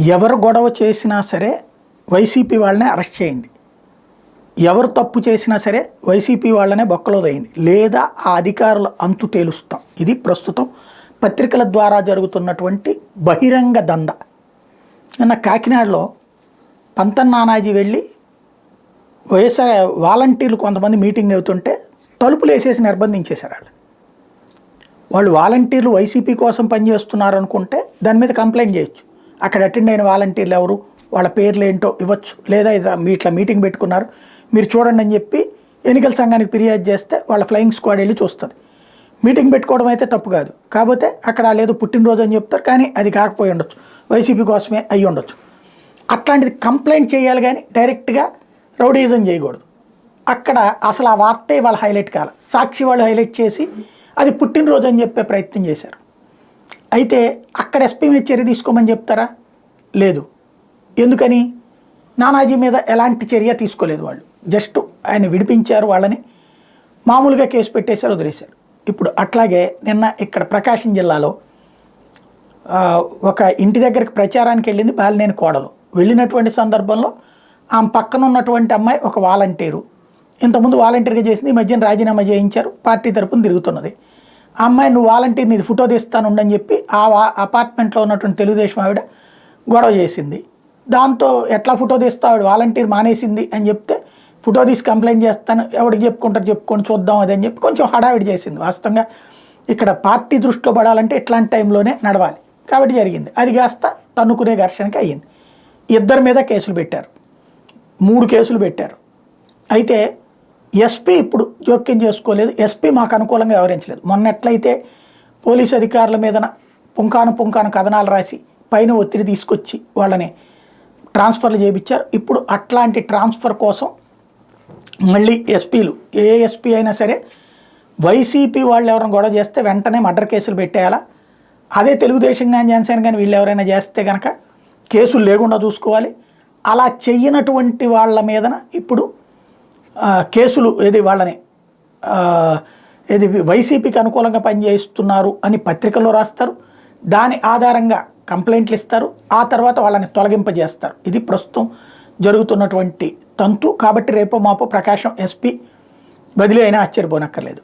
ఎవరు గొడవ చేసినా సరే వైసీపీ వాళ్ళనే అరెస్ట్ చేయండి, ఎవరు తప్పు చేసినా సరే వైసీపీ వాళ్ళనే బొక్కలో వేయండి, లేదా ఆ అధికారుల అంతు తేలుస్తాం. ఇది ప్రస్తుతం పత్రికల ద్వారా జరుగుతున్నటువంటి బహిరంగ దంద. నిన్న కాకినాడలో పంతన్ నానాజీ వెళ్ళి వైఎస్ఆర్ వాలంటీర్లు కొంతమంది మీటింగ్ అవుతుంటే తలుపులు వేసేసి నిర్బంధించేశారు. వాళ్ళు వాలంటీర్లు వైసీపీ కోసం పనిచేస్తున్నారు అనుకుంటే దాని మీద కంప్లైంట్ చేయొచ్చు. అక్కడ అటెండ్ అయిన వాలంటీర్లు ఎవరు, వాళ్ళ పేర్లు ఏంటో ఇవ్వచ్చు, లేదా ఇట్లా మీటింగ్ పెట్టుకున్నారు మీరు చూడండి అని చెప్పి ఎన్నికల సంఘానికి ఫిర్యాదు చేస్తే వాళ్ళ ఫ్లయింగ్ స్క్వాడ్ వెళ్ళి చూస్తుంది. మీటింగ్ పెట్టుకోవడం అయితే తప్పు కాదు, కాకపోతే అక్కడ లేదు పుట్టినరోజు అని చెప్తారు, కానీ అది కాకపోయి ఉండొచ్చు, వైసీపీ కోసమే అయ్యి ఉండొచ్చు. అట్లాంటిది కంప్లైంట్ చేయాలి కానీ డైరెక్ట్గా రౌడీజం చేయకూడదు. అక్కడ అసలు ఆ వార్తే వాళ్ళు హైలైట్ కావాలి, సాక్షి వాళ్ళు హైలైట్ చేసి అది పుట్టినరోజు అని చెప్పే ప్రయత్నం చేశారు. అయితే అక్కడ ఎస్పీ మీద చర్య తీసుకోమని చెప్తారా? లేదు. ఎందుకని? నానాజీ మీద ఎలాంటి చర్య తీసుకోలేదు వాళ్ళు, జస్ట్ ఆయన విడిపించారు, వాళ్ళని మామూలుగా కేసు పెట్టేశారు, వదిలేశారు. ఇప్పుడు అట్లాగే నిన్న ఇక్కడ ప్రకాశం జిల్లాలో ఒక ఇంటి దగ్గరికి ప్రచారానికి వెళ్ళింది బాలినేని కోడలు. వెళ్ళినటువంటి సందర్భంలో ఆమె పక్కన ఉన్నటువంటి అమ్మాయి ఒక వాలంటీరు, ఇంతకుముందు వాలంటీర్గా చేసింది, ఈ మధ్యన రాజీనామా చేయించారు, పార్టీ తరపున తిరుగుతున్నది. ఆ అమ్మాయి నువ్వు వాలంటీర్ని ఇది ఫోటో తీస్తానుండని చెప్పి ఆ అపార్ట్మెంట్లో ఉన్నటువంటి తెలుగుదేశం ఆవిడ గొడవ చేసింది. దాంతో ఎట్లా ఫోటో తీస్తా, ఆవిడ వాలంటీర్ మానేసింది అని చెప్తే ఫోటో తీసి కంప్లైంట్ చేస్తాను, ఎవరికి చెప్పుకుంటారు చెప్పుకొని చూద్దాం అది అని చెప్పి కొంచెం హడావిడి చేసింది. వాస్తవంగా ఇక్కడ పార్టీ దృష్టిలో పడాలంటే ఇట్లాంటి టైంలోనే నడవాలి, కాబట్టి జరిగింది. అది కాస్త తన్నుకునే ఘర్షణకి అయ్యింది. ఇద్దరి మీద కేసులు పెట్టారు, 3 కేసులు పెట్టారు. అయితే ఎస్పీ ఇప్పుడు జోక్యం చేసుకోలేదు, ఎస్పీ మాకు అనుకూలంగా వ్యవహరించలేదు. మొన్న ఎట్లయితే పోలీసు అధికారుల మీద పుంకాను కథనాలు రాసి పైన ఒత్తిడి తీసుకొచ్చి వాళ్ళని ట్రాన్స్ఫర్లు చేయించారు, ఇప్పుడు అట్లాంటి ట్రాన్స్ఫర్ కోసం మళ్ళీ ఎస్పీలు, ఏ ఎస్పీ అయినా సరే వైసీపీ వాళ్ళు ఎవరైనా గొడవ చేస్తే వెంటనే మర్డర్ కేసులు పెట్టేయాలా, అదే తెలుగుదేశం కానీ జనసేన కానీ వీళ్ళు ఎవరైనా చేస్తే కనుక కేసులు లేకుండా చూసుకోవాలి. అలా చెయ్యనటువంటి వాళ్ళ మీదన ఇప్పుడు కేసులు వాళ్ళని వైసీపీకి అనుకూలంగా పనిచేస్తున్నారు అని పత్రికల్లో రాస్తారు, దాని ఆధారంగా కంప్లైంట్లు ఇస్తారు, ఆ తర్వాత వాళ్ళని తొలగింపజేస్తారు. ఇది ప్రస్తుతం జరుగుతున్నటువంటి తంతు. కాబట్టి రేపో మాపో ప్రకాశం ఎస్పీ బదిలీ అయినా ఆశ్చర్యపోనక్కర్లేదు.